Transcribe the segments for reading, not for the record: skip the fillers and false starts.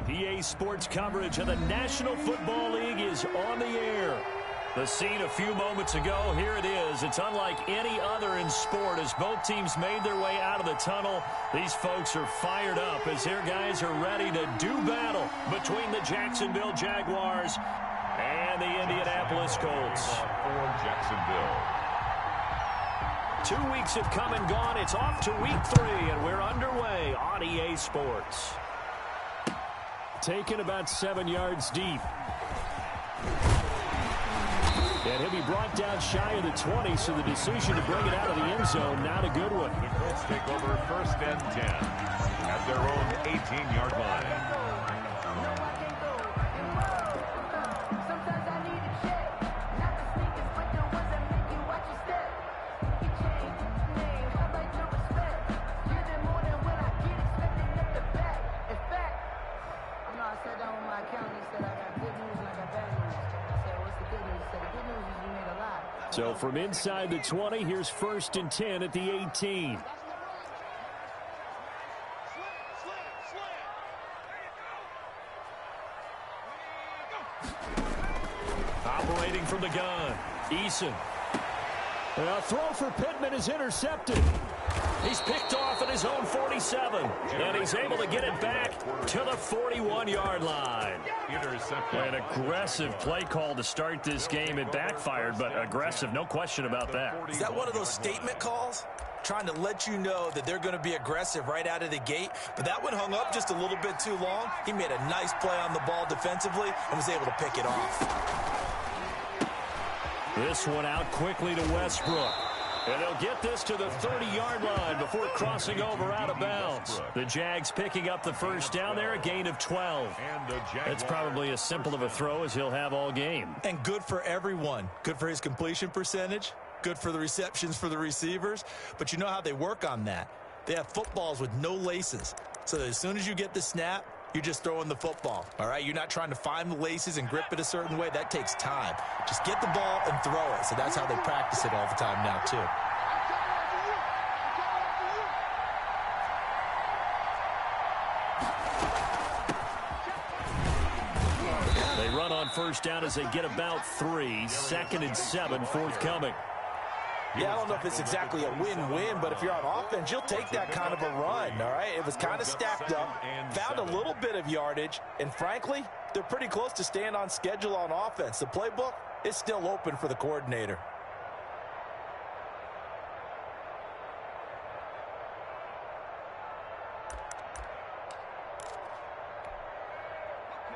EA Sports coverage of the National Football League is on the air. The scene a few moments ago, here it is. It's unlike any other in sport as both teams made their way out of the tunnel. These folks are fired up as their guys are ready to do battle between the Jacksonville Jaguars and the Indianapolis Colts. For Jacksonville. 2 weeks have come and gone. It's off to week 3, and we're underway on EA Sports. Taken about 7 yards deep. And he'll be brought down shy of the 20, so the decision to bring it out of the end zone, not a good one. The Colts take over 1st and 10 at their own 18-yard line. So from inside the 20, here's 1st and 10 at the 18. Operating from the gun, Eason. A throw for Pittman is intercepted. He's picked off at his own 47, and he's able to get it back to the 41-yard line. An aggressive play call to start this game. It backfired, but aggressive, no question about that. Is that one of those statement calls? Trying to let you know that they're going to be aggressive right out of the gate, but that one hung up just a little bit too long. He made a nice play on the ball defensively and was able to pick it off. This one out quickly to Westbrook. And they'll get this to the 30-yard line before crossing over out of bounds. The Jags picking up the first down there, a gain of 12. That's probably as simple of a throw as he'll have all game. And good for everyone. Good for his completion percentage. Good for the receptions for the receivers. But you know how they work on that. They have footballs with no laces. So that as soon as you get the snap, you're just throwing the football, all right? You're not trying to find the laces and grip it a certain way. That takes time. Just get the ball and throw it. So that's how they practice it all the time now, too. They run on first down as they get about 3. 2nd and 7 forthcoming. Yeah, I don't know if it's exactly a win-win, but if you're on offense, you'll take that kind of a run, all right? It was kind of stacked up, found a little bit of yardage, and frankly, they're pretty close to staying on schedule on offense. The playbook is still open for the coordinator.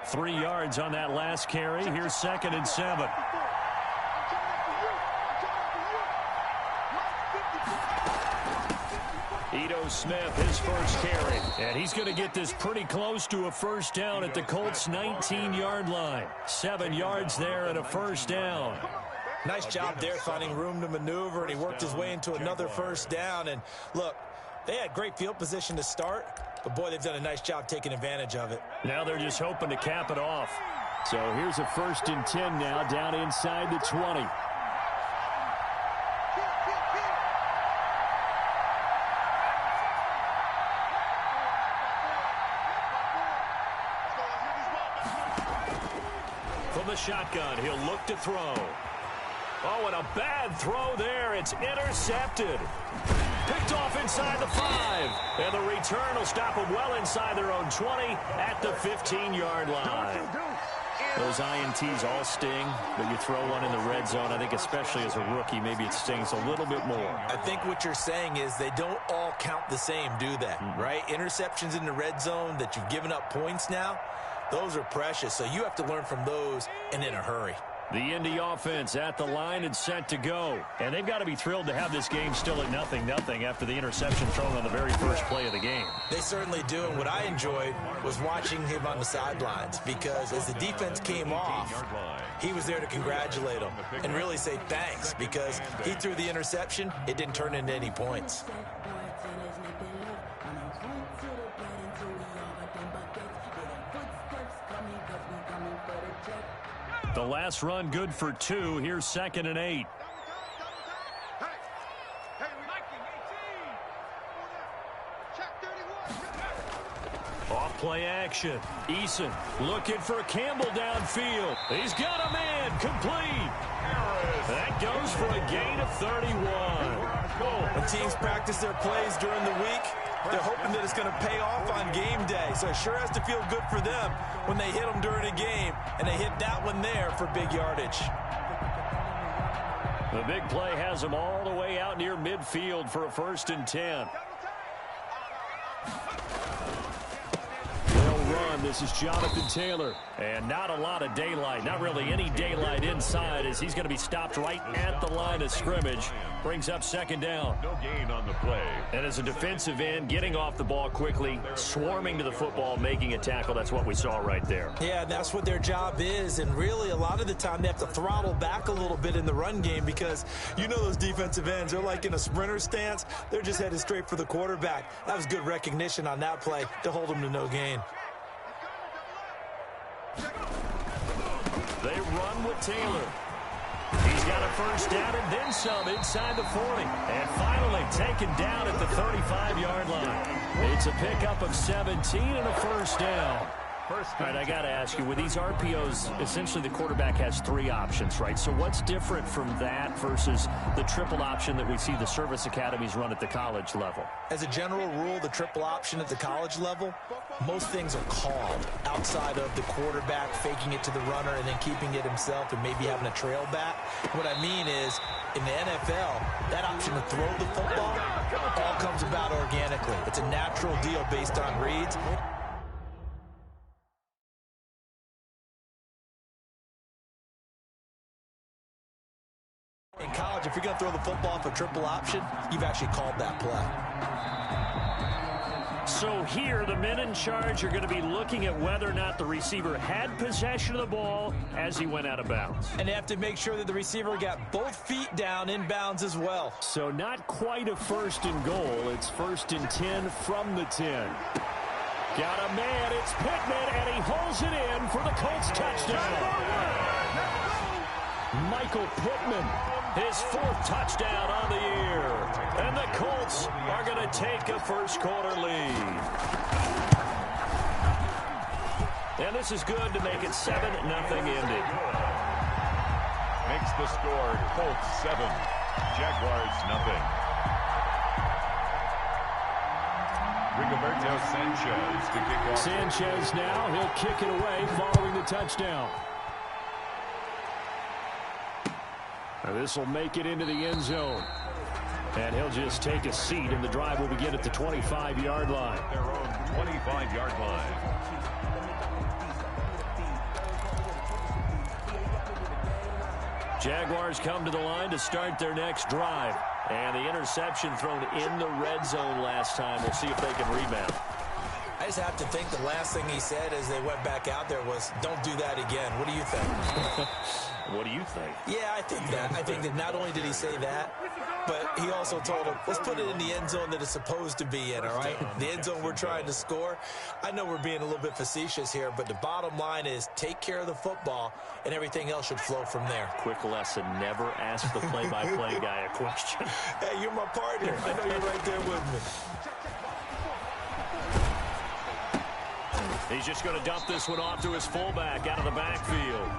Three yards on that last carry. Here's 2nd and 7. Ito Smith, his first carry. And he's going to get this pretty close to a first down at the Colts' 19-yard line. 7 yards there and a first down. Nice job there finding room to maneuver, and he worked his way into another first down. And look, they had great field position to start, but boy, they've done a nice job taking advantage of it. Now they're just hoping to cap it off. So here's a 1st and 10 now down inside the 20. From the shotgun, he'll look to throw. Oh, and a bad throw there. It's intercepted. Picked off inside the 5. And the return will stop them well inside their own 20 at the 15-yard line. Those INTs all sting, but you throw one in the red zone, I think especially as a rookie, maybe it stings a little bit more. I think what you're saying is they don't all count the same, do they? Right? Interceptions in the red zone that you've given up points now, those are precious. So you have to learn from those and in a hurry. The Indy offense at the line and set to go. And they've got to be thrilled to have this game still at 0-0 after the interception thrown on the very first play of the game. They certainly do. And what I enjoyed was watching him on the sidelines, because as the defense came off, he was there to congratulate them and really say thanks, because he threw the interception. It didn't turn into any points. The last run good for 2. Here's 2nd and 8. Off play action. Eason looking for Campbell downfield. He's got a man complete. That goes for a gain of 31. When teams practice their plays during the week, they're hoping that it's going to pay off on game day. So it sure has to feel good for them when they hit them during a game, and they hit that one there for big yardage. The big play has them all the way out near midfield for a 1st and 10. This is Jonathan Taylor. And not a lot of daylight. Not really any daylight inside as he's going to be stopped right at the line of scrimmage. Brings up 2nd down. No gain on the play. And as a defensive end, getting off the ball quickly, swarming to the football, making a tackle. That's what we saw right there. Yeah, that's what their job is. And really, a lot of the time, they have to throttle back a little bit in the run game because you know those defensive ends, they're like in a sprinter stance. They're just headed straight for the quarterback. That was good recognition on that play to hold them to no gain. They run with Taylor. He's got a 1st down and then some inside the 40. And finally taken down at the 35-yard line. It's a pickup of 17 and a 1st down. All right, I got to ask you, with these RPOs, essentially the quarterback has 3 options, right? So what's different from that versus the triple option that we see the service academies run at the college level? As a general rule, the triple option at the college level, most things are called outside of the quarterback faking it to the runner and then keeping it himself and maybe having a trail back. What I mean is, in the NFL, that option to throw the football all comes about organically. It's a natural deal based on reads. In college, if you're going to throw the football for triple option, you've actually called that play. So here, the men in charge are going to be looking at whether or not the receiver had possession of the ball as he went out of bounds. And they have to make sure that the receiver got both feet down in bounds as well. So not quite a 1st and goal. It's 1st and 10 from the 10. Got a man. It's Pittman, and he holds it in for the Colts touchdown. Michael Pittman, his 4th touchdown on the year. And the Colts are going to take a 1st quarter lead. And this is good to make it 7-0 ending. Makes the score Colts 7, Jaguars 0. Rigoberto Sanchez to kick off. Sanchez now, he'll kick it away following the touchdown. This will make it into the end zone. And he'll just take a seat, and the drive will begin at the 25-yard line. Their own 25-yard line. Jaguars come to the line to start their next drive. And the interception thrown in the red zone last time. We'll see if they can rebound. I just have to think the last thing he said as they went back out there was, don't do that again. What do you think? What do you think? Yeah, I think that. I think that not only did he say that, but he also told him, let's put it in the end zone that it's supposed to be in, all right? The end zone we're trying to score. I know we're being a little bit facetious here, but the bottom line is take care of the football, and everything else should flow from there. Quick lesson, never ask the play-by-play guy a question. Hey, you're my partner. I know you're right there with me. He's just going to dump this one off to his fullback out of the backfield.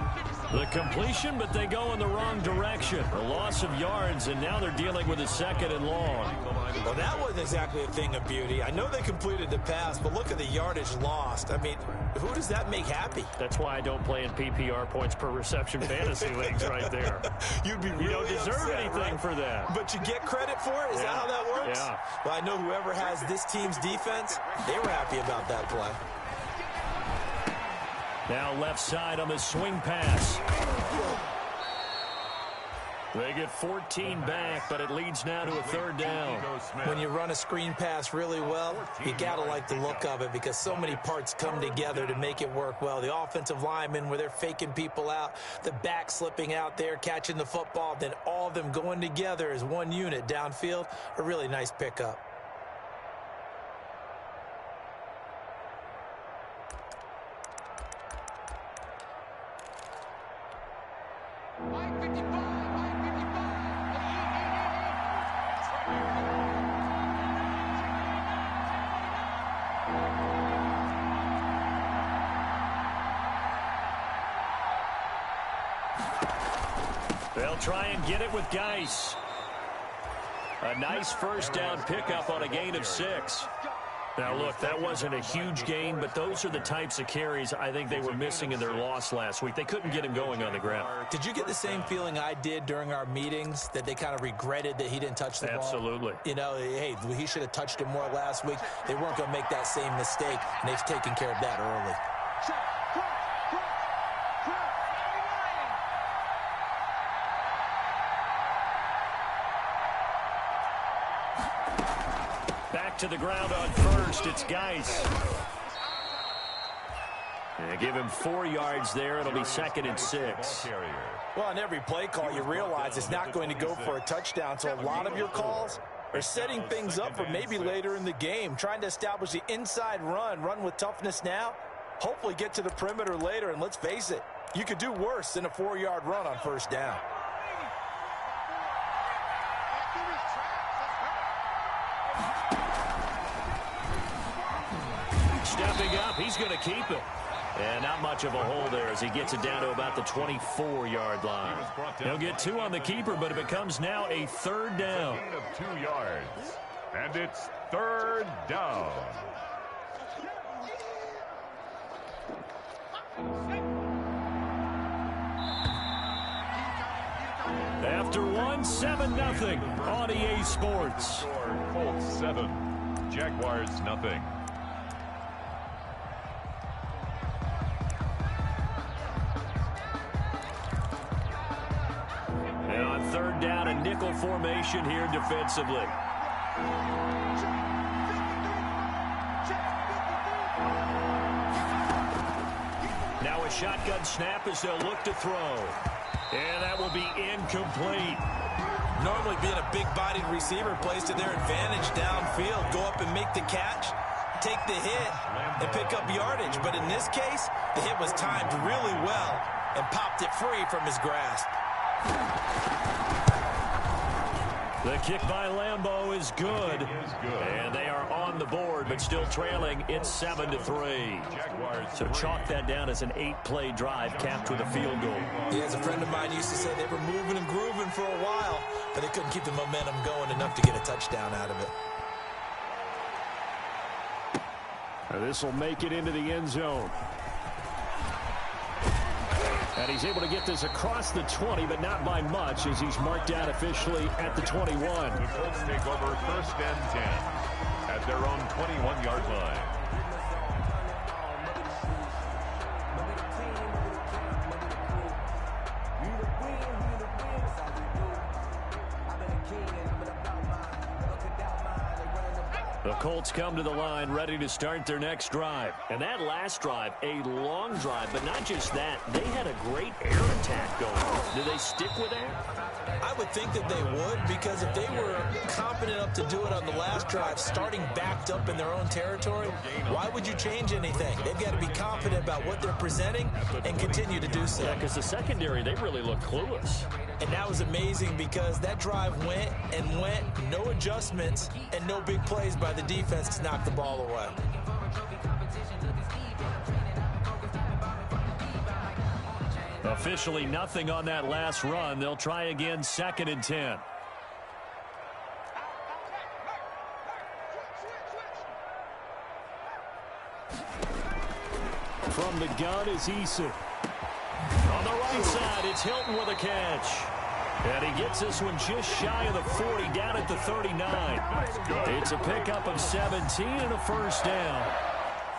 The completion, but they go in the wrong direction. A loss of yards, and now they're dealing with a 2nd and long. Well, that wasn't exactly a thing of beauty. I know they completed the pass, but look at the yardage lost. I mean, who does that make happy? That's why I don't play in PPR points per reception fantasy leagues right there. You'd be really You don't deserve upset, anything right? for that. But you get credit for it? Is that how that works? Yeah. Well, I know whoever has this team's defense, they were happy about that play. Now left side on the swing pass. They get 14 back, but it leads now to a 3rd down. When you run a screen pass really well, you got to like the look of it because so many parts come together to make it work well. The offensive linemen, where they're faking people out, the back slipping out there, catching the football, then all of them going together as one unit downfield, a really nice pickup. They'll try and get it with Geis. A nice first down pickup on a gain of 6. Now, look, that wasn't a huge gain, but those are the types of carries I think they were missing in their loss last week. They couldn't get him going on the ground. Did you get the same feeling I did during our meetings, that they kind of regretted that he didn't touch the ball? Absolutely. You know, hey, he should have touched it more last week. They weren't going to make that same mistake, and they've taken care of that early. Back to the ground on first. It's Geis. And give him 4 yards there. It'll be 2nd and 6. Well, on every play call, you realize it's not going to go for a touchdown. So a lot of your calls are setting things up for maybe later in the game, trying to establish the inside run with toughness now, hopefully get to the perimeter later. And let's face it, you could do worse than a 4-yard run on first down. Stepping up, he's going to keep it. And not much of a hole there as he gets it down to about the 24-yard line. He'll get 2 on the keeper, but it becomes now a 3rd down. Gain of 2 yards. And it's 3rd down. After 1, 7-0 on EA Sports. Colts 7, Jaguars nothing. And on 3rd down, a nickel formation here defensively. Now a shotgun snap as they'll look to throw. And that will be incomplete. Normally being a big-bodied receiver plays to their advantage downfield. Go up and make the catch, take the hit, and pick up yardage. But in this case, the hit was timed really well and popped it free from his grasp. The kick by Lambeau is good. And they are on the board, but still trailing. It's 7-3. So chalk that down as an 8-play drive capped with a field goal. Yeah, as a friend of mine used to say, they were moving and grooving for a while, but they couldn't keep the momentum going enough to get a touchdown out of it. This will make it into the end zone. And he's able to get this across the 20, but not by much, as he's marked out officially at the 21. The Colts take over 1st and 10 at their own 21-yard line. The Colts come to the line ready to start their next drive. And that last drive, a long drive, but not just that. They had a great air attack going. Do they stick with that? I would think that they would, because if they were confident enough to do it on the last drive, starting backed up in their own territory, why would you change anything? They've got to be confident about what they're presenting and continue to do so. Yeah, because the secondary, they really look clueless. And that was amazing because that drive went and went, no adjustments, and no big plays by the defense to knock the ball away. Officially nothing on that last run. They'll try again, 2nd and 10. From the gun is Eason. On the right side, it's Hilton with a catch. And he gets this one just shy of the 40, down at the 39. It's a pickup of 17 and a 1st down.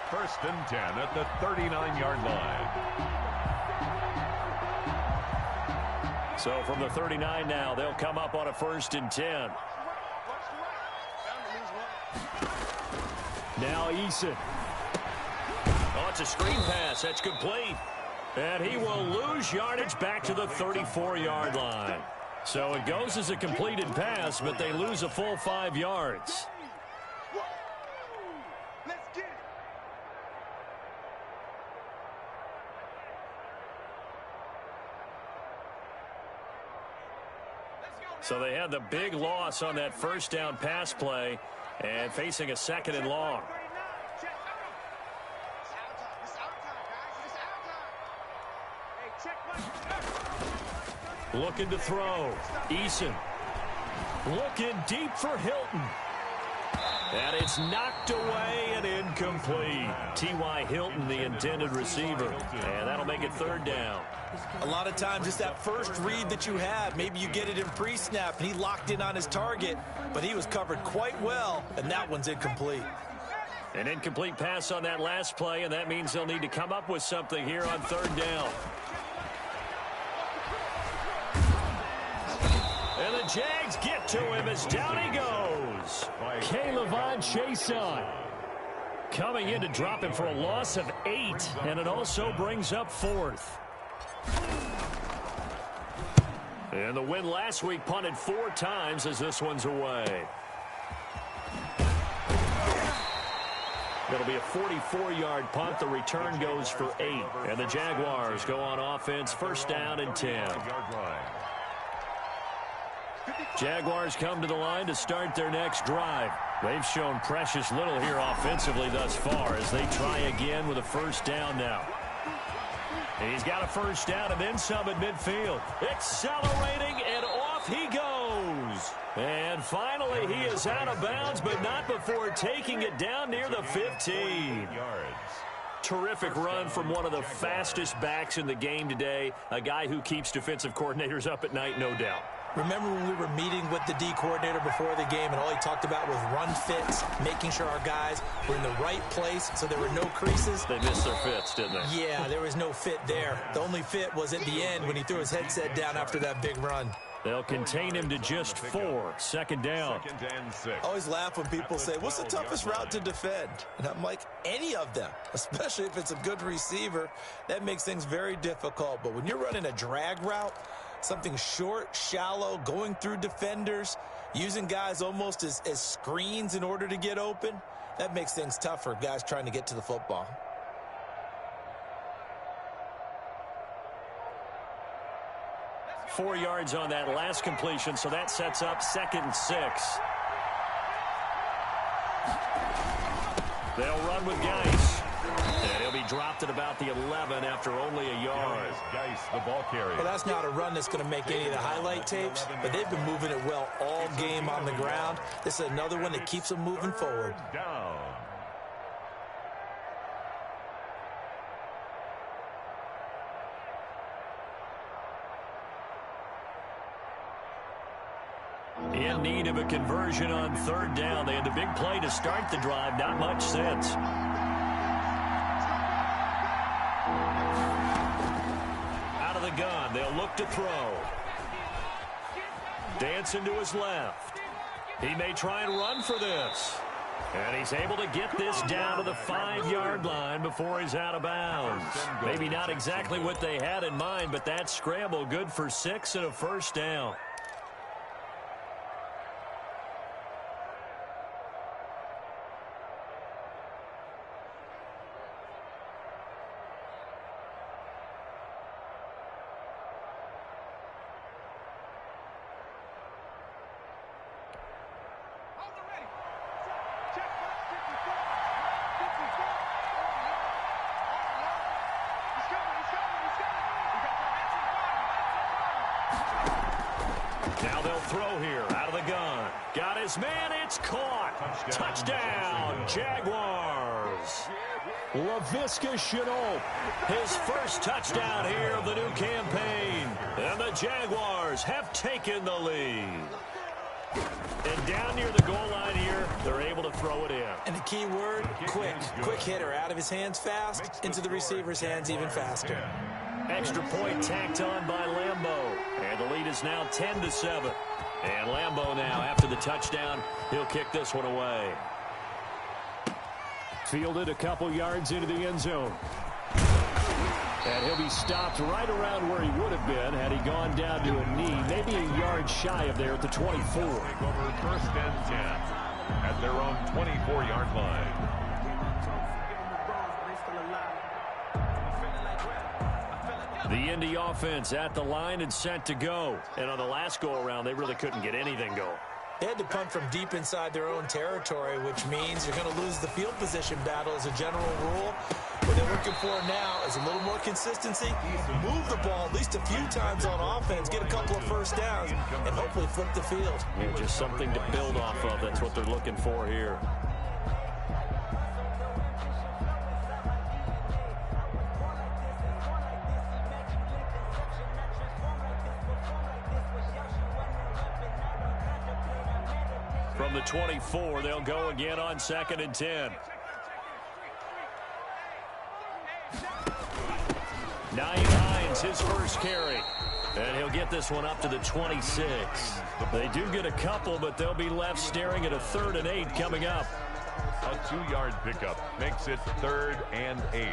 1st and 10 at the 39-yard line. So from the 39 now, they'll come up on a 1st and 10. Now Eason. Oh, it's a screen pass. That's complete. And he will lose yardage back to the 34-yard line. So it goes as a completed pass, but they lose a full 5 yards. So they had the big loss on that 1st down pass play and facing a 2nd and long. Looking to throw. Eason. Looking deep for Hilton. And it's knocked away and incomplete. T.Y. Hilton, the intended receiver. And that'll make it third down. A lot of times it's that first read that you have. Maybe you get it in pre-snap, and he locked in on his target, but he was covered quite well, and that one's incomplete. An incomplete pass on that last play, and that means they'll need to come up with something here on third down. And the Jags get to him as down he goes. K'Lavon Chaisson coming in to drop him for a loss of 8, and it also brings up fourth. And the win last week punted 4 times as this one's away. It'll be a 44-yard punt. The return goes for 8. And the Jaguars go on offense, first down and 10. Jaguars come to the line to start their next drive. They've shown precious little here offensively thus far as they try again with a first down now. He's got a first down and then some at midfield. Accelerating, and off he goes. And finally, he is out of bounds, but not before taking it down near the 15. Terrific run from one of the fastest backs in the game today, a guy who keeps defensive coordinators up at night, no doubt. Remember when we were meeting with the D coordinator before the game, and all he talked about was run fits, making sure our guys were in the right place so there were no creases? They missed their fits, didn't they? Yeah, there was no fit there. The only fit was at the end when he threw his headset down after that big run. They'll contain him to just 4. Second down. I always laugh when people say, what's the toughest route to defend? And I'm like, any of them, especially if it's a good receiver. That makes things very difficult. But when you're running a drag route, something short, shallow, going through defenders, using guys almost as screens in order to get open, that makes things tough for guys trying to get to the football. Four yards on that last completion, so that sets up 2nd and 6. They'll run with Geis. And he'll be dropped at about the 11 after only a yard. Geis, the ball carrier. Well, that's not a run that's going to make any of the highlight tapes, but they've been moving it well all game on the ground. This is another one that keeps them moving forward. Down. In need of a conversion on third down. They had the big play to start the drive. Not much sense. Out of the gun. They'll look to throw. Dancing to his left. He may try and run for this. And he's able to get this down to the 5-yard line before he's out of bounds. Maybe not exactly what they had in mind, but that scramble good for 6 and a first down. Now they'll throw here out of the gun. Got his man. It's caught. Touchdown, Jaguars. Laviska Shenault, his first touchdown here of the new campaign. And the Jaguars have taken the lead. And down near the goal line here, they're able to throw it in. And the key word, quick. Quick hitter. Out of his hands fast, into the receiver's hands even faster. Extra point tacked on by Lambeau. And the lead is now 10-7. And Lambeau now, after the touchdown, he'll kick this one away. Fielded a couple yards into the end zone. And he'll be stopped right around where he would have been had he gone down to a knee, maybe a yard shy of there at the 24. Over first and 10 at their own 24-yard line. The Indy offense at the line and set to go. And on the last go-around, they really couldn't get anything going. They had to punt from deep inside their own territory, which means you're going to lose the field position battle as a general rule. What they're looking for now is a little more consistency. Move the ball at least a few times on offense, get a couple of first downs, and hopefully flip the field. Yeah, just something to build off of. That's what they're looking for here. From the 24, they'll go again on 2nd and 10. Naeem Hines, his first carry. And he'll get this one up to the 26. They do get a couple, but they'll be left staring at a 3rd and 8 coming up. A 2-yard pickup makes it 3rd and 8.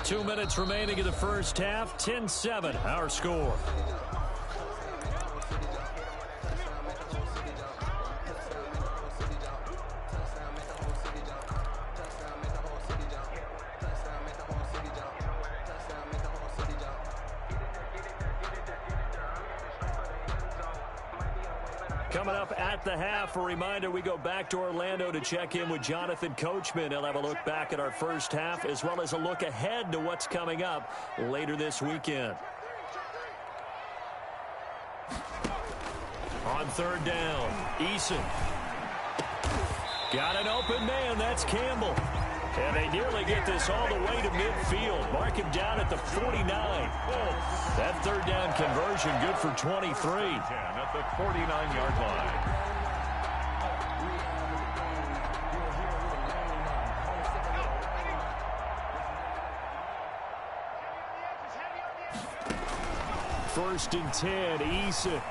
2 minutes remaining in the first half. 10-7, our score. Coming up at the half, a reminder, we go back to Orlando to check in with Jonathan Coachman. He'll have a look back at our first half as well as a look ahead to what's coming up later this weekend. On 3rd down, Eason. Got an open man, that's Campbell. And they nearly get this all the way to midfield. Mark him down at the 49. That 3rd down conversion good for 23. At the 49-yard line. First and 10, Eason.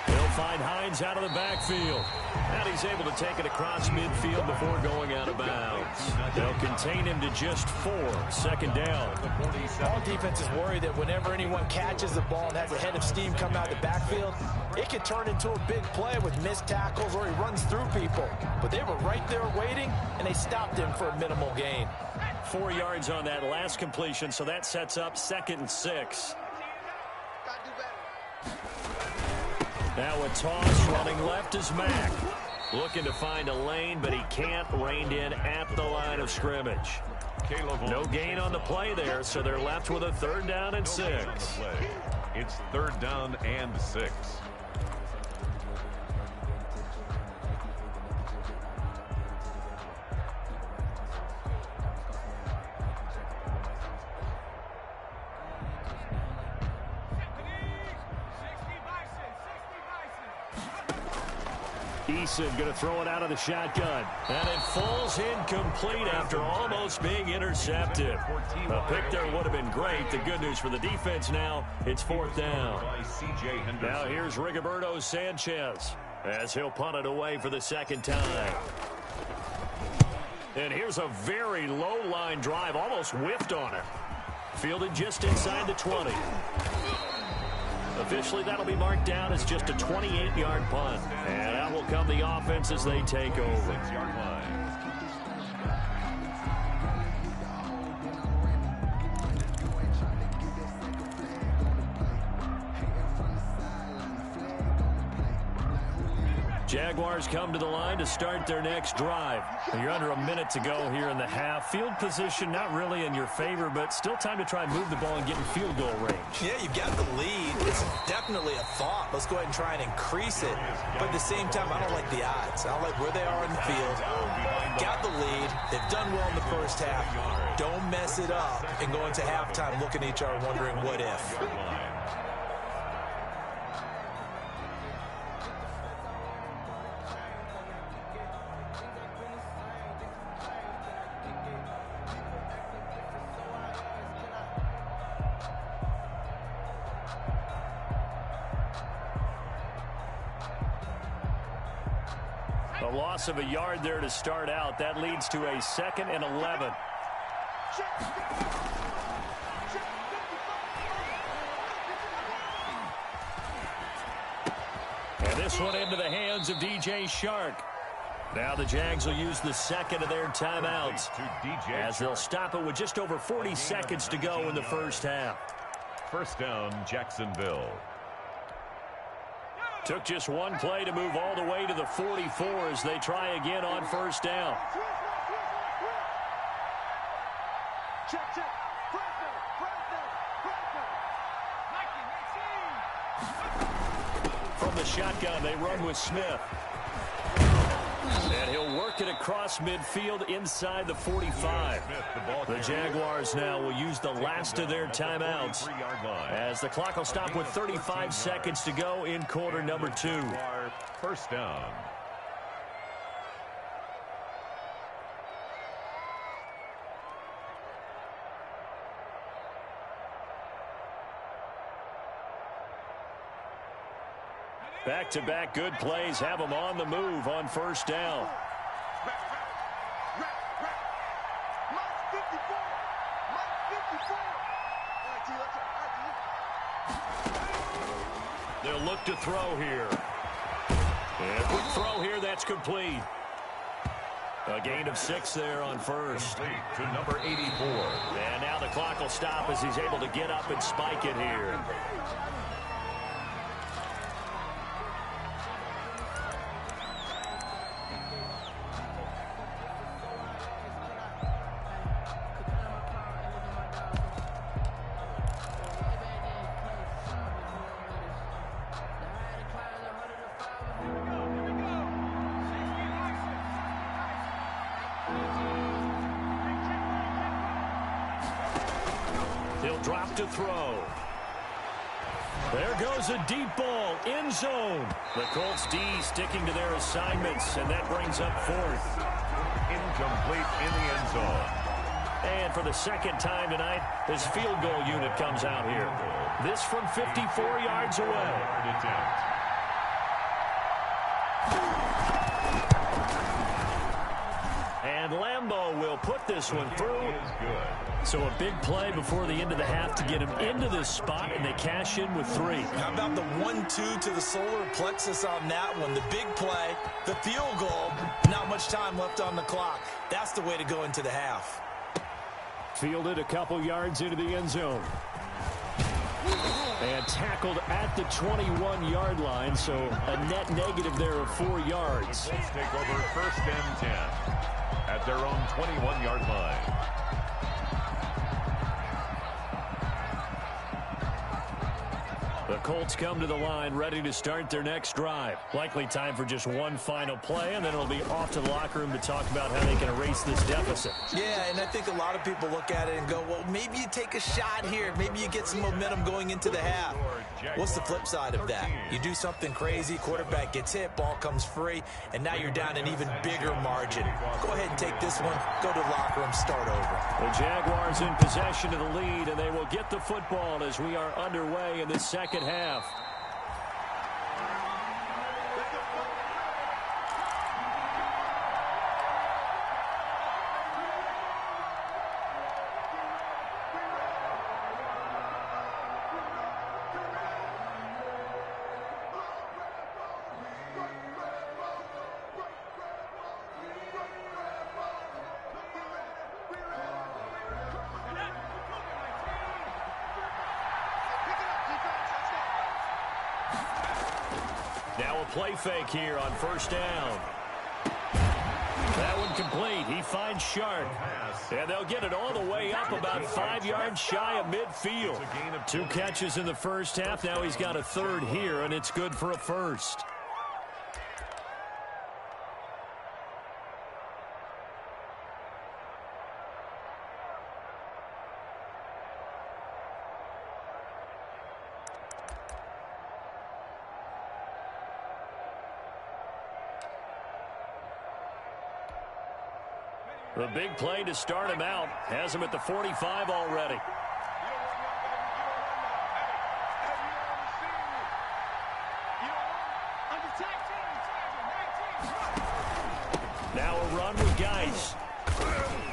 He'll find Hines out of the backfield. And he's able to take it across midfield before going out of bounds. They'll contain him to just 4. 2nd down. All defense is worried that whenever anyone catches the ball and has a head of steam come out of the backfield, it can turn into a big play with missed tackles or he runs through people. But they were right there waiting, and they stopped him for a minimal gain. 4 yards on that last completion, so that sets up 2nd and 6. Now a toss running left is Mack. Looking to find a lane, but he can't. Reined in at the line of scrimmage. No gain on the play there, so they're left with a 3rd down and 6. It's 3rd down and 6. Eason going to throw it out of the shotgun. And it falls incomplete after almost being intercepted. A pick there would have been great. The good news for the defense now, it's 4th down. Now here's Rigoberto Sanchez as he'll punt it away for the 2nd time. And here's a very low line drive, almost whiffed on it. Fielded just inside the 20. Officially, that'll be marked down as just a 28-yard punt. And out will come the offense as they take over. 6-yard line. Jaguars come to the line to start their next drive. You're under a minute to go here in the half. Field position not really in your favor, but still time to try and move the ball and get in field goal range. Yeah, you've got the lead. It's definitely a thought. Let's go ahead and try and increase it. But at the same time, I don't like the odds. I don't like where they are in the field. Got the lead. They've done well in the first half. Don't mess it up and go into halftime looking at each other wondering what if. A loss of a yard there to start out. That leads to a 2nd and 11. And this one into the hands of DJ Shark. Now the Jags will use the 2nd of their timeouts as they'll stop it with just over 40 seconds to go in the first half. 1st down, Jacksonville. Took just one play to move all the way to the 44 as they try again on 1st down. From the shotgun, they run with Smith. And he'll work it across midfield inside the 45. The Jaguars now will use the last of their timeouts as the clock will stop with 35 seconds to go in quarter number 2. First down. Back-to-back good plays have them on the move on first down. They'll look to throw here. And quick throw here, that's complete. A gain of 6 there on first. Complete to number 84. And now the clock will stop as he's able to get up and spike it here. He'll drop to throw. There goes a deep ball, end zone. The Colts D sticking to their assignments, and that brings up 4th. Incomplete in the end zone. And for the second time tonight, his field goal unit comes out here. This from 54 yards away. And Lambeau will put this one through. So a big play before the end of the half to get him into this spot, and they cash in with 3. How about the 1-2 to the solar plexus on that one? The big play, the field goal, not much time left on the clock. That's the way to go into the half. Fielded a couple yards into the end zone. And tackled at the 21-yard line, so a net negative there of 4 yards. Let's take over first and 10 at their own 21-yard line. The Colts come to the line ready to start their next drive. Likely time for just one final play, and then it'll be off to the locker room to talk about how they can erase this deficit. Yeah, and I think a lot of people look at it and go, well, maybe you take a shot here. Maybe you get some momentum going into the half. What's the flip side of that? You do something crazy, quarterback gets hit, ball comes free, and now you're down an even bigger margin. Go ahead and take this one, go to the locker room, start over. The Jaguars in possession of the lead, and they will get the football as we are underway in this second half. Now a play fake here on first down. That one complete. He finds Sharp. And they'll get it all the way up about 5 yards shy of midfield. 2 catches in the first half. Now he's got a third here, and it's good for a first. The big play to start him out has him at the 45 already. Now a run with Geis.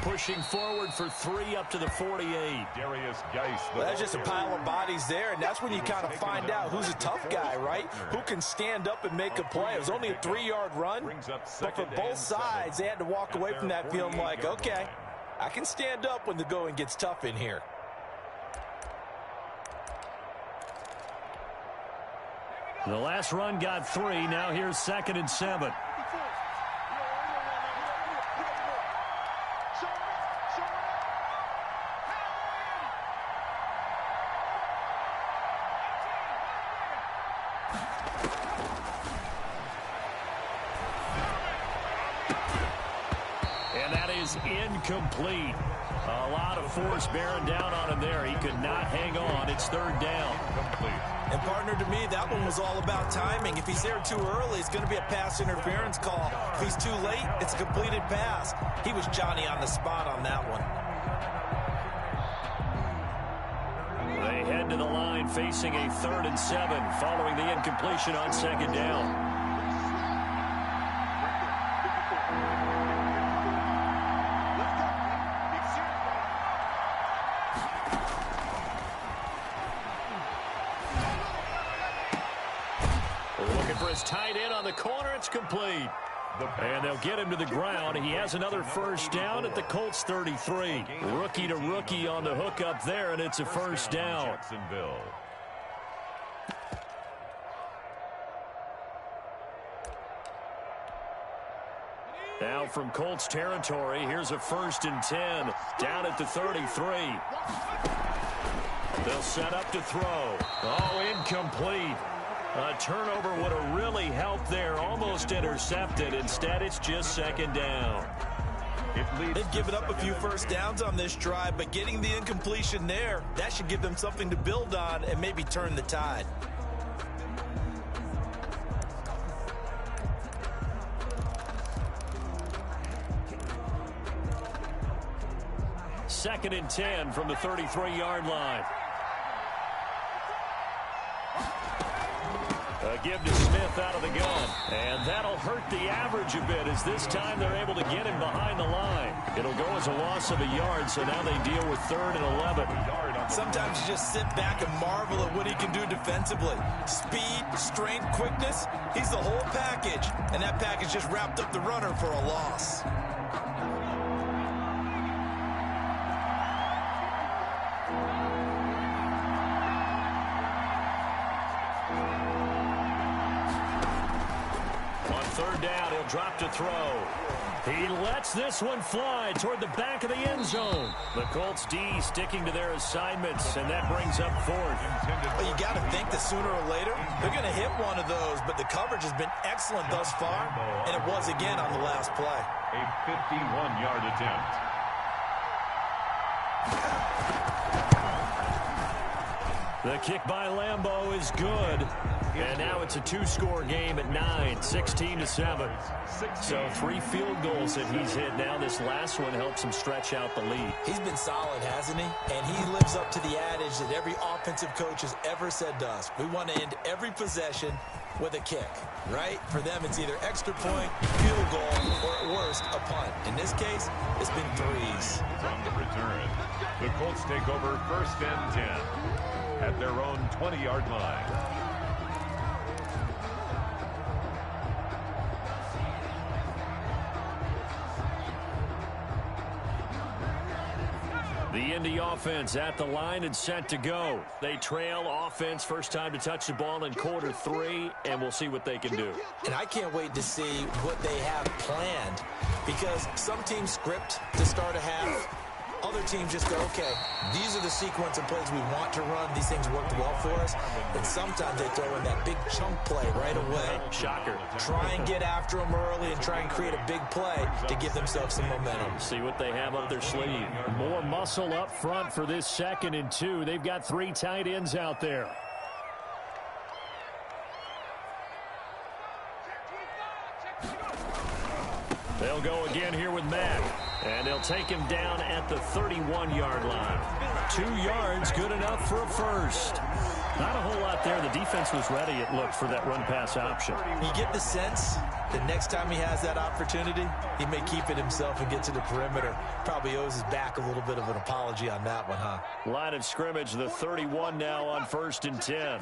Pushing forward for 3 up to the 48. Darius Geis. Well, that's just a pile of bodies there, and that's when you kind of find out who's a tough guy, right? Who can stand up and make a play. It was only a 3-yard run, but for both sides, they had to walk away from that feeling like, okay, I can stand up when the going gets tough in here. The last run got 3. Now here's 2nd and 7. is incomplete. A lot of force bearing down on him there. He could not hang on. It's third down. Complete. And partner, to me, that one was all about timing. If he's there too early, it's going to be a pass interference call. If he's too late, it's a completed pass. He was Johnny on the spot on that one. They head to the line facing a 3rd and 7 following the incompletion on 2nd down. Looking for his tight end on the corner. It's complete. And they'll get him to the ground. He has another first down at the Colts 33. Rookie to rookie on the hook up there, and it's a first down. Jacksonville. Now from Colts territory, here's a 1st and 10 down at the 33. They'll set up to throw. Oh, incomplete. A turnover would have really helped there. Almost intercepted. Instead, it's just 2nd down. They've given up a few first downs on this drive, but getting the incompletion there, that should give them something to build on and maybe turn the tide. Second and 10 from the 33-yard line. A give to Smith out of the gun. And that'll hurt the average a bit as this time they're able to get him behind the line. It'll go as a loss of a yard, so now they deal with 3rd and 11. Sometimes you just sit back and marvel at what he can do defensively. Speed, strength, quickness, he's the whole package. And that package just wrapped up the runner for a loss. Third down, he'll drop to throw. He lets this one fly toward the back of the end zone. The Colts D sticking to their assignments, and that brings up 4th. Well, you got to think that sooner or later they're going to hit one of those, but the coverage has been excellent thus far, and it was again on the last play. A 51-yard attempt. The kick by Lambeau is good. And now it's a 2-score game at 9, 16-7. So 3 field goals that he's hit. Now this last one helps him stretch out the lead. He's been solid, hasn't he? And he lives up to the adage that every offensive coach has ever said to us. We want to end every possession with a kick, right? For them, it's either extra point, field goal, or at worst, a punt. In this case, it's been 3s. On the return, the Colts take over 1st and 10 at their own 20-yard line. The Indy offense at the line and set to go. They trail offense, first time to touch the ball in quarter 3, and we'll see what they can do. And I can't wait to see what they have planned, because some teams script to start a half. Other teams just go, okay, these are the sequence of plays we want to run. These things worked well for us. And sometimes they throw in that big chunk play right away. Shocker. Try and get after them early and try and create a big play to give themselves some momentum. See what they have up their sleeve. More muscle up front for this 2nd and 2. They've got 3 tight ends out there. They'll go again here with Mack. And they'll take him down at the 31-yard line. 2 yards, good enough for a first. Not a whole lot there. The defense was ready, it looked, for that run-pass option. You get the sense that next time he has that opportunity, he may keep it himself and get to the perimeter. Probably owes his back a little bit of an apology on that one, huh? Line of scrimmage, the 31 now on 1st and 10.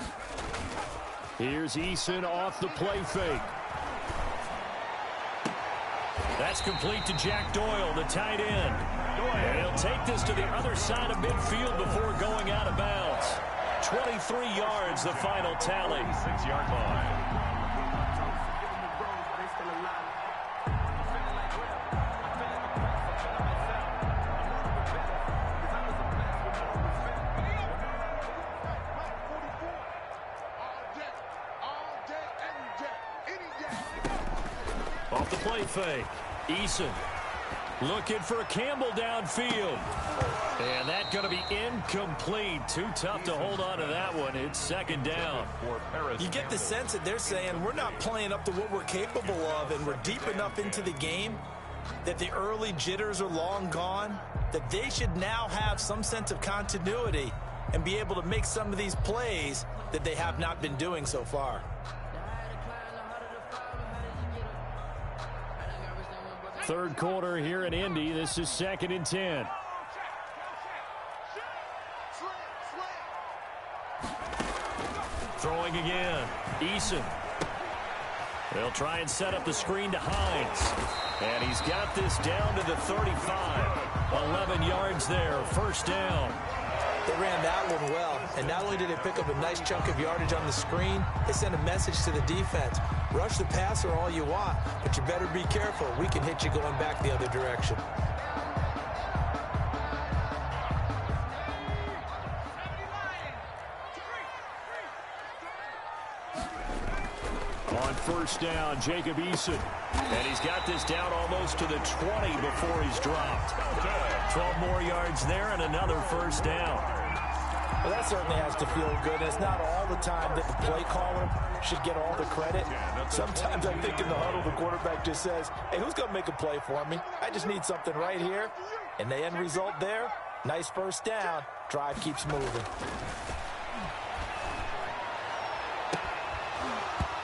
Here's Eason off the play fake. That's complete to Jack Doyle, the tight end. And he'll take this to the other side of midfield before going out of bounds. 23 yards, the final tally. 6-yard line. Off the play fake. Eason. Looking for Campbell downfield. And that's going to be incomplete. Too tough to hold on to that one. It's second down. You get the sense that they're saying we're not playing up to what we're capable of, and we're deep enough into the game that the early jitters are long gone, that they should now have some sense of continuity and be able to make some of these plays that they have not been doing so far. Third quarter here in Indy. This is 2nd and 10. Throwing again. Eason. They'll try and set up the screen to Hines. And he's got this down to the 35. 11 yards there. First down. They ran that one well, and not only did they pick up a nice chunk of yardage on the screen, they sent a message to the defense. Rush the passer all you want, but you better be careful. We can hit you going back the other direction. On first down, Jacob Eason. And he's got this down almost to the 20 before he's dropped. 12 more yards there and another first down. Well, that certainly has to feel good. It's not all the time that the play caller should get all the credit. Sometimes I think in the huddle, the quarterback just says, hey, who's going to make a play for me? I just need something right here. And the end result there, nice first down. Drive keeps moving.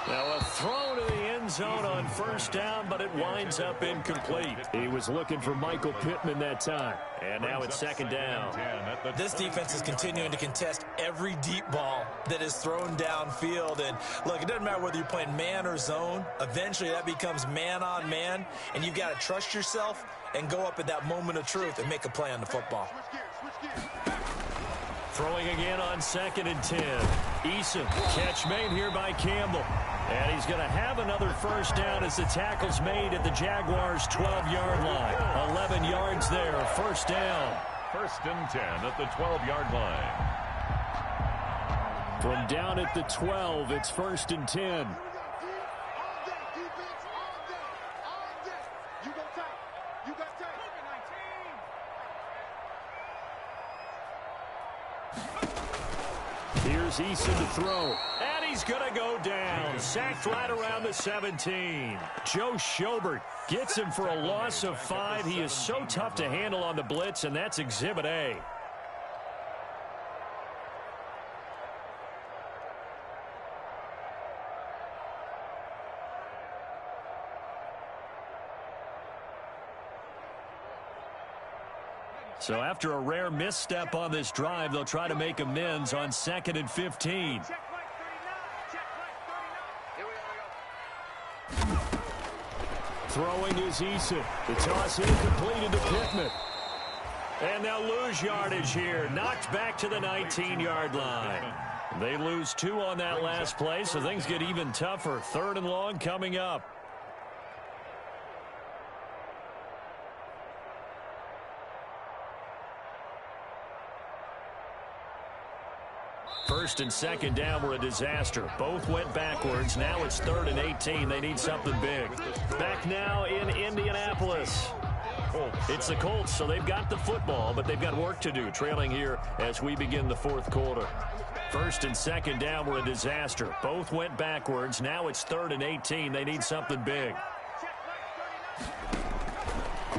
Now a throw to the end zone on first down, but it winds up incomplete. He was looking for Michael Pittman that time. And now it's second down. This defense is continuing to contest every deep ball that is thrown downfield. And look, it doesn't matter whether you're playing man or zone. Eventually that becomes man on man. And you've got to trust yourself and go up at that moment of truth and make a play on the football. Throwing again on 2nd and 10. Eason, catch made here by Campbell. And he's going to have another first down as the tackle's made at the Jaguars' 12-yard line. 11 yards there, first down. 1st and 10 at the 12-yard line. From down at the 12, it's 1st and 10. Here's Eason to throw. And he's going to go down. Sacked right around the 17. Joe Schobert gets him for a loss of 5. He is so tough to handle on the blitz, and that's Exhibit A. So after a rare misstep on this drive, they'll try to make amends on 2nd and 15. Throwing is Eason. The toss incompleted to Pittman. And they'll lose yardage here. Knocked back to the 19-yard line. They lose 2 on that last play, so things get even tougher. 3rd and long coming up. First and second down were a disaster. Both went backwards. Now it's 3rd and 18. They need something big. Back now in Indianapolis. It's the Colts, so they've got the football, but they've got work to do, trailing here as we begin the 4th quarter. First and second down were a disaster. Both went backwards. Now it's 3rd and 18. They need something big.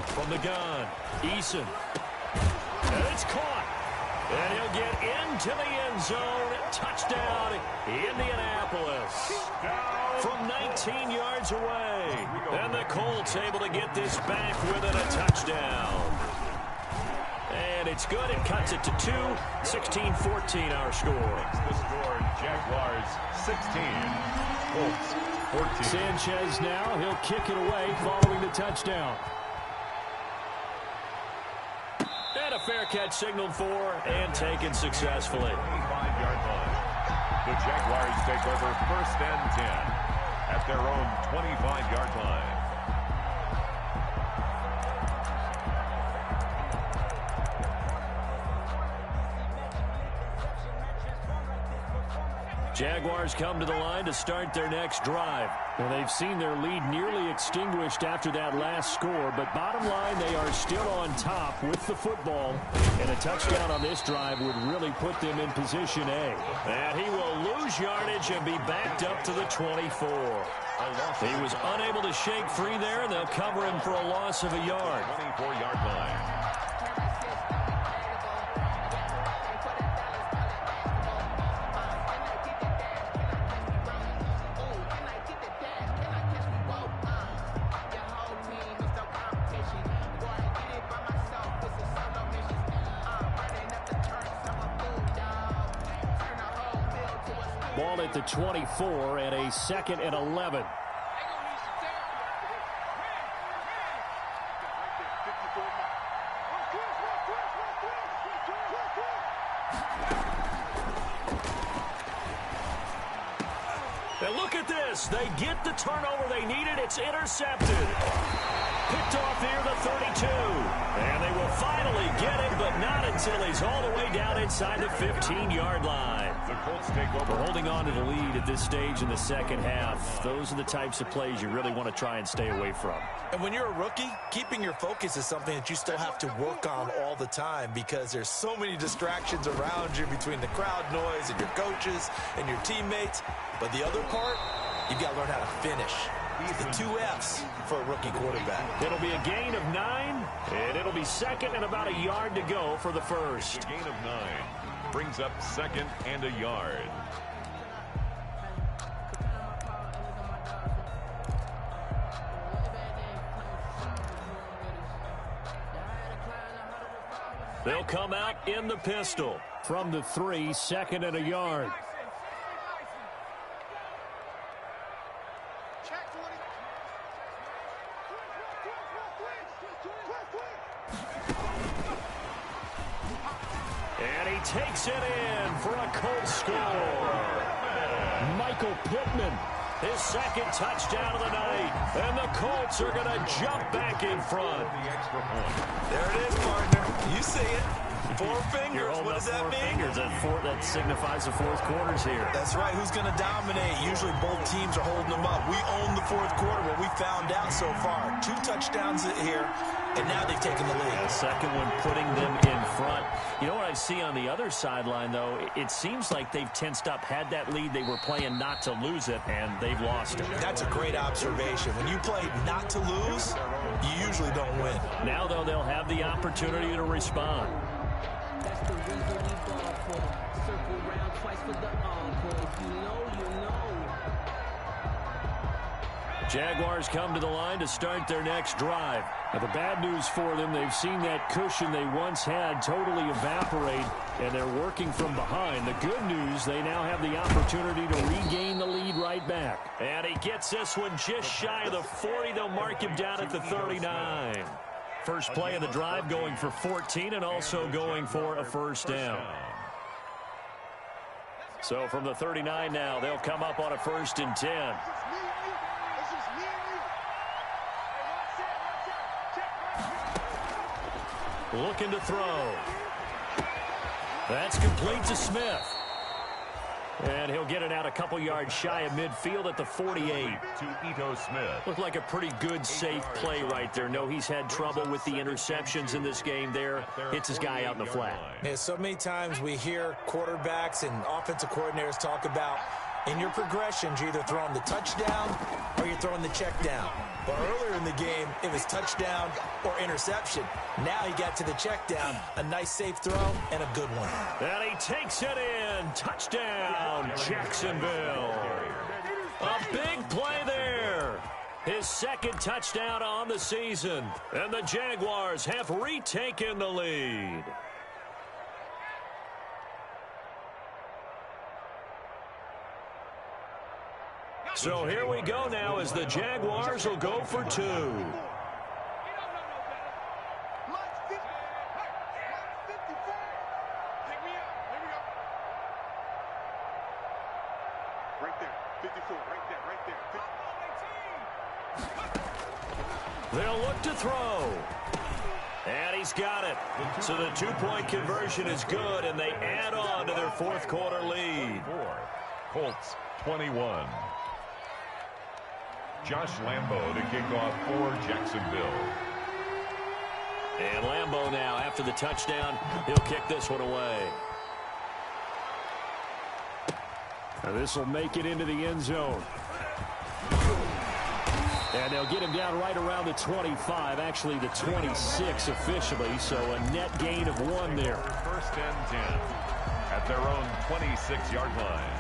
From the gun, Eason. And it's caught. And he'll get into the end zone. Touchdown, Indianapolis. From 19 yards away. And the Colts able to get this back within a touchdown. And it's good. It cuts it to 2. 16-14 our score. The score, Jaguars 16, Colts 14. Sanchez now. He'll kick it away following the touchdown. And a fair catch signaled for and taken successfully. 25-yard line. The Jaguars take over 1st and 10 at their own 25-yard line. Jaguars come to the line to start their next drive. And they've seen their lead nearly extinguished after that last score. But bottom line, they are still on top with the football. And a touchdown on this drive would really put them in position A. And he will lose yardage and be backed up to the 24. He was unable to shake free there, and they'll cover him for a loss of a yard. 24-yard line. Ball at the 24 and a 2nd and 11. And look at this. They get the turnover they needed. It's intercepted. Picked off near the 32. And they will finally get him, but not until he's all the way down inside the 15-yard line. The Colts take over. We're holding on to the lead at this stage in the second half. Those are the types of plays you really want to try and stay away from. And when you're a rookie, keeping your focus is something that you still have to work on all the time because there's so many distractions around you between the crowd noise and your coaches and your teammates. But the other part, you've got to learn how to finish. The 2 F's for a rookie quarterback. It'll be a gain of 9, and it'll be 2nd and about a yard to go for the first. A gain of 9 brings up 2nd and a yard. They'll come out in the pistol from the 3, 2nd and a yard. And he takes it in for a Colts score. Michael Pittman, his 2nd touchdown of the night. And the Colts are going to jump back in front. There it is, partner. You see it. 4 fingers. What does that mean? Fingers. That signifies the 4th quarter's here. That's right. Who's going to dominate? Usually both teams are holding them up. We own the 4th quarter. What we found out so far. 2 touchdowns here, and now they've taken the lead. The second one putting them in front. You know what I see on the other sideline, though? It seems like they've tensed up. Had that lead, they were playing not to lose it, and they've lost it. That's a great observation. When you play not to lose, you usually don't win. Now, though, they'll have the opportunity to respond. That's the reason we ball for. Circle round twice for the encore. If you know, you know. Jaguars come to the line to start their next drive. Now, the bad news for them, they've seen that cushion they once had totally evaporate, and they're working from behind. The good news, they now have the opportunity to regain the lead right back. And he gets this one just shy of the 40. They'll mark him down at the 39. First play of the drive going for 14 and also going for a first down. So from the 39 now, they'll come up on a 1st and 10. Looking to throw. That's complete to Smith. And he'll get it out a couple yards shy of midfield at the 48. To Ito Smith. Looked like a pretty good, safe play right there. No, he's had trouble with the interceptions in this game there. Hits his guy out in the flat. Yeah, so many times we hear quarterbacks and offensive coordinators talk about in your progressions, you're either throwing the touchdown or you're throwing the check down. But earlier in the game, it was touchdown or interception. Now he got to the check down. A nice safe throw and a good one. And he takes it in. Touchdown, Jacksonville. A big play there. His 2nd touchdown on the season. And the Jaguars have retaken the lead. So here we go now as the Jaguars will go for 2. They'll look to throw. And he's got it. So the 2-point conversion is good, and they add on to their 4th quarter lead. Colts 21. Josh Lambo to kick off for Jacksonville. And Lambo now, after the touchdown, he'll kick this one away. And this will make it into the end zone. And they'll get him down right around the 25, actually the 26 officially, so a net gain of 1 there. First and 10 at their own 26-yard line.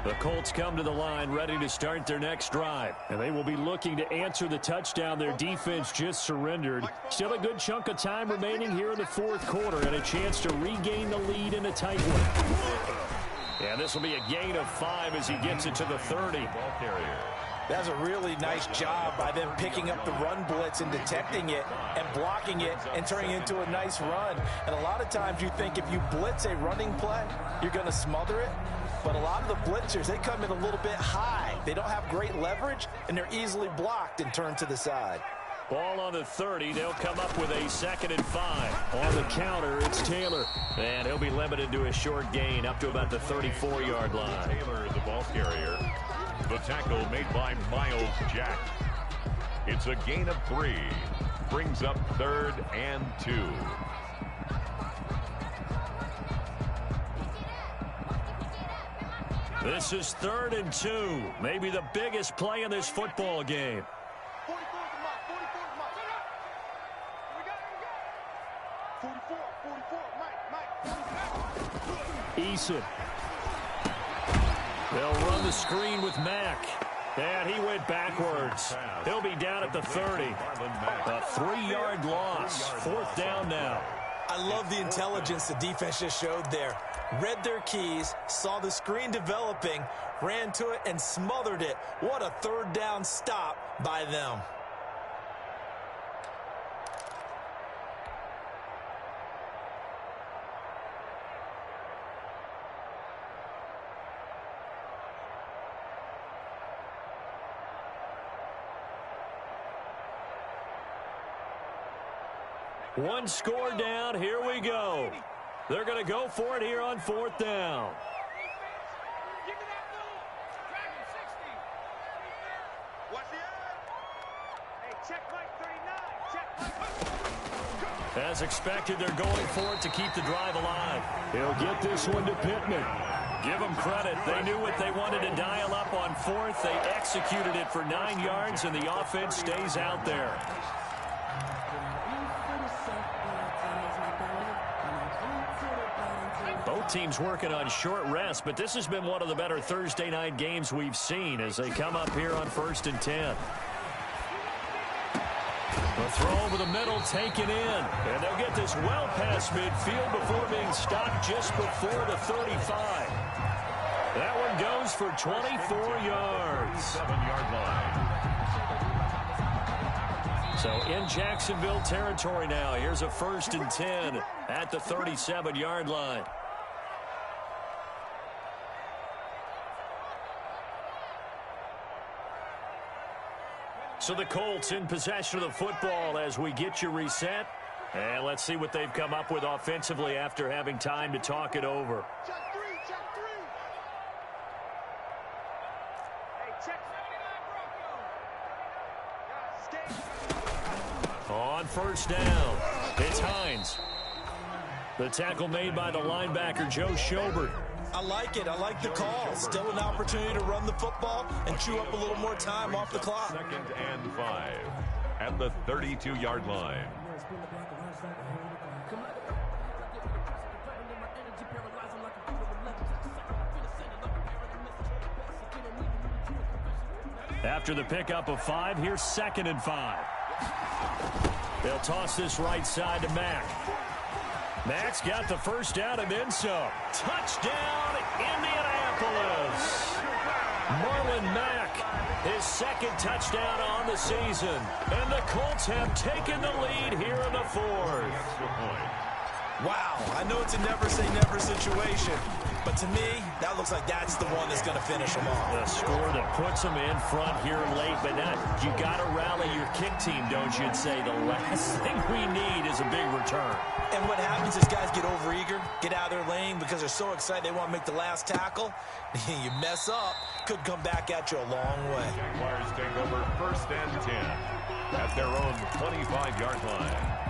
The Colts come to the line ready to start their next drive. And they will be looking to answer the touchdown their defense just surrendered. Still a good chunk of time remaining here in the fourth quarter and a chance to regain the lead in a tight one. And this will be a gain of 5 as he gets it to the 30. Ball carrier. That's a really nice job by them picking up the run blitz and detecting it and blocking it and turning it into a nice run. And a lot of times you think if you blitz a running play, you're going to smother it. But a lot of the blitzers, they come in a little bit high. They don't have great leverage, and they're easily blocked and turned to the side. Ball on the 30. They'll come up with a 2nd and 5. On the counter, it's Taylor. And he'll be limited to a short gain up to about the 34-yard line. Taylor, the ball carrier. The tackle made by Miles Jack. It's a gain of 3. Brings up 3rd and 2. This is 3rd and 2. Maybe the biggest play in this football game. Eason. They'll run the screen with Mack. And he went backwards. He'll be down at the 30. A 3-yard loss. 4th down now. I love the intelligence the defense just showed there. Read their keys, saw the screen developing, ran to it, and smothered it. What a 3rd down stop by them. One score down. Here we go. They're going to go for it here on 4th down. As expected, they're going for it to keep the drive alive. He'll get this one to Pittman. Give them credit. They knew what they wanted to dial up on 4th. They executed it for 9 yards, and the offense stays out there. Both teams working on short rest, but this has been one of the better Thursday night games we've seen as they come up here on 1st and 10. The throw over the middle taken in, and they'll get this well past midfield before being stopped just before the 35. That one goes for 24 yards. 7-yard line. So in Jacksonville territory now, here's a 1st and 10 at the 37-yard line. So the Colts in possession of the football as we get you reset. And let's see what they've come up with offensively after having time to talk it over. On 1st down, it's Hines. The tackle made by the linebacker, Joe Schobert. I like it. I like the call. Still an opportunity to run the football and chew up a little more time off the clock. 2nd and 5 at the 32-yard line. After the pickup of 5, here's 2nd and 5. They'll toss this right side to Mack. Mack's got the 1st down and then some. Touchdown, Indianapolis. Marlon Mack, his 2nd touchdown on the season. And the Colts have taken the lead here in the 4th. Wow, I know it's a never say never situation, But to me, that looks like that's the one that's going to finish them off. A score that puts them in front here late, but not. You got to rally your kick team, don't you? And say the last thing we need is a big return. And what happens is guys get overeager, get out of their lane because they're so excited they want to make the last tackle. You mess up, could come back at you a long way. Jaguars take over 1st and 10 at their own 25-yard line.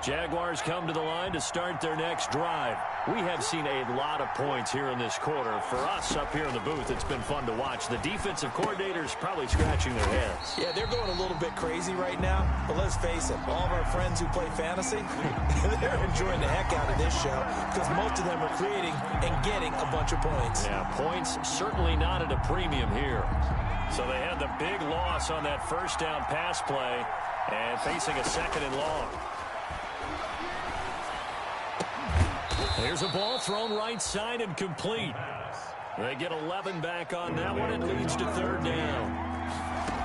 Jaguars come to the line to start their next drive. We have seen a lot of points here in this quarter. For us up here in the booth, it's been fun to watch. The defensive coordinators probably scratching their heads. Yeah, they're going a little bit crazy right now. But let's face it, all of our friends who play fantasy, they're enjoying the heck out of this show because most of them are creating and getting a bunch of points. Yeah, points certainly not at a premium here. So they had the big loss on that first down pass play and facing a 2nd and long. Here's a ball thrown right side and complete. They get 11 back on that one. It leads to 3rd down.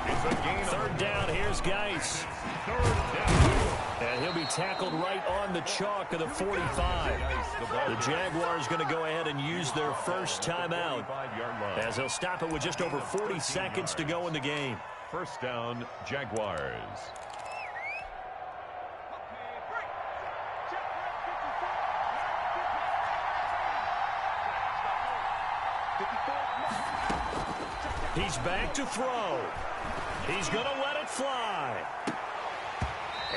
It's a gain. 3rd down. Here's Geis. 3rd down. And he'll be tackled right on the chalk of the 45. The Jaguars going to go ahead and use their first timeout as they'll stop it with just over 40 seconds to go in the game. 1st down, Jaguars. He's back to throw. He's going to let it fly.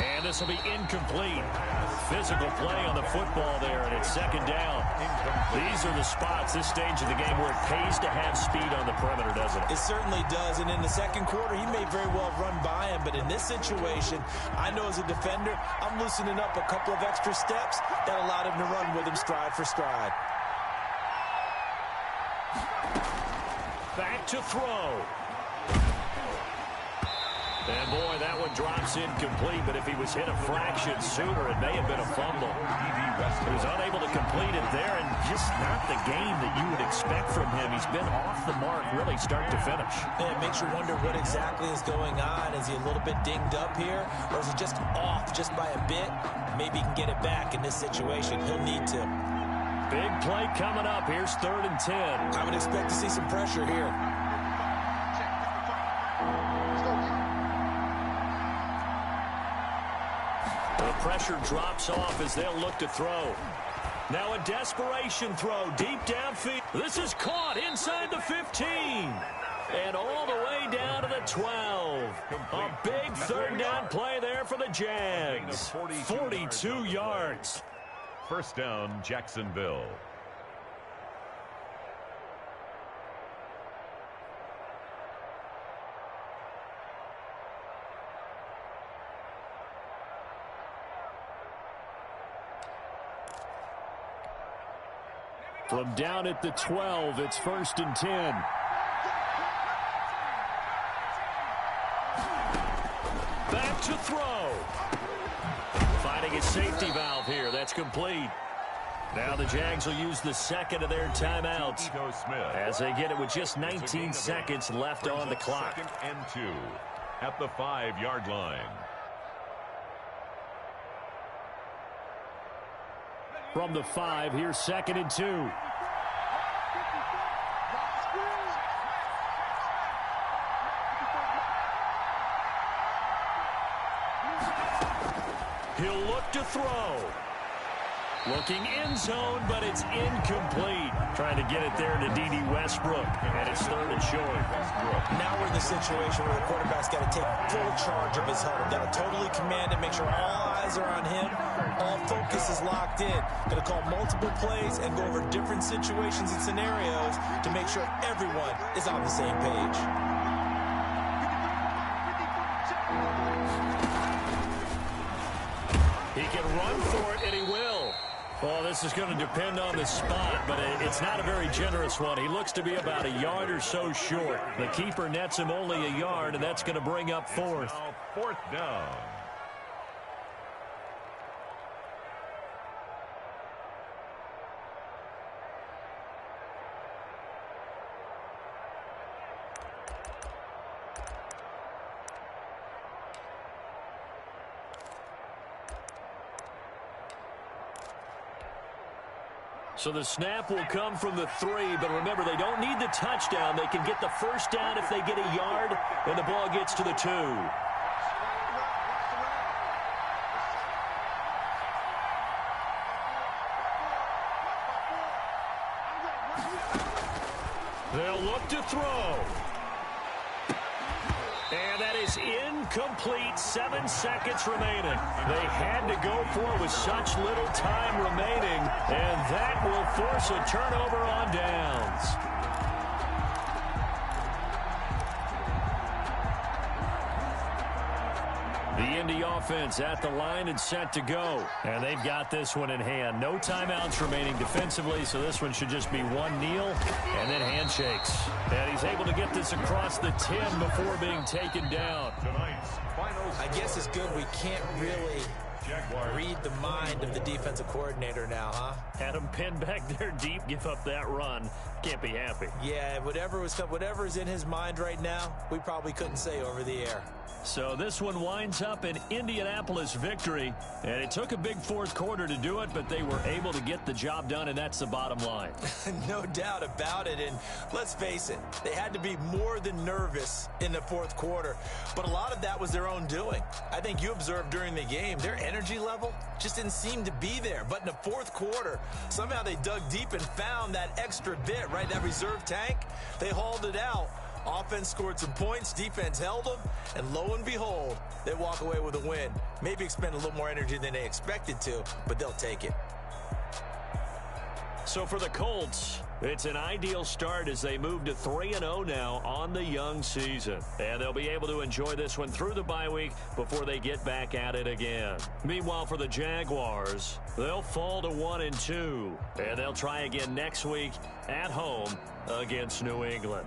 And this will be incomplete. Physical play on the football there, and it's 2nd down. These are the spots, this stage of the game, where it pays to have speed on the perimeter, doesn't it? It certainly does, and in the 2nd quarter, he may very well run by him, but in this situation, I know as a defender, I'm loosening up a couple of extra steps that allowed him to run with him stride for stride. Back to throw. And boy, that one drops incomplete, but if he was hit a fraction sooner, it may have been a fumble. He was unable to complete it there, and just not the game that you would expect from him. He's been off the mark really start to finish. And it makes you wonder what exactly is going on. Is he a little bit dinged up here, or is he just off just by a bit? Maybe he can get it back in this situation. He'll need to. Big play coming up. Here's 3rd and 10. I would expect to see some pressure here. The pressure drops off as they'll look to throw. Now a desperation throw deep downfield. This is caught inside the 15. And all the way down to the 12. A big 3rd down play there for the Jags. 42 yards. 1st down, Jacksonville. From down at the 12, it's 1st and 10. Back to throw. Finding a safety valve here. That's complete. Now the Jags will use the 2nd of their timeouts as they get it with just 19 seconds left on the clock. 2nd and 2 at the 5-yard line. From the 5, here's 2nd and 2. He'll look to throw. Looking end zone, but it's incomplete. Trying to get it there to D.D. Westbrook, and it's 3rd and short. Now we're in the situation where the quarterback's got to take full charge of his huddle. Got to totally command it, make sure all eyes are on him. All focus is locked in. Going to call multiple plays and go over different situations and scenarios to make sure everyone is on the same page. He can run for it, and he will. Well, this is going to depend on the spot, but it's not a very generous one. He looks to be about a yard or so short. The keeper nets him only a yard, and that's going to bring up 4th. 4th down. So the snap will come from the 3, but remember, they don't need the touchdown. They can get the first down if they get a yard, and the ball gets to the 2. They'll look to throw. And that is incomplete. 7 seconds remaining. They had to go for it with such little time remaining, and that will force a turnover on downs. The Indy offense at the line and set to go. And they've got this one in hand. No timeouts remaining defensively, so this one should just be one kneel and then handshakes. And he's able to get this across the 10 before being taken down. I guess it's good we can't really read the mind of the defensive coordinator now, huh? Had him pinned back there deep, give up that run. Can't be happy. Yeah, whatever's in his mind right now, we probably couldn't say over the air. So this one winds up an Indianapolis victory, and it took a big 4th quarter to do it, but they were able to get the job done, and that's the bottom line. No doubt about it, and let's face it, they had to be more than nervous in the 4th quarter, but a lot of that was their own doing. I think you observed during the game, their energy level just didn't seem to be there, but in the 4th quarter, somehow they dug deep and found that extra bit, right, that reserve tank. They hauled it out. Offense scored some points, defense held them, and lo and behold, they walk away with a win. Maybe expend a little more energy than they expected to, but they'll take it. So for the Colts, it's an ideal start as they move to 3-0 now on the young season. And they'll be able to enjoy this one through the bye week before they get back at it again. Meanwhile, for the Jaguars, they'll fall to 1-2. And they'll try again next week at home against New England.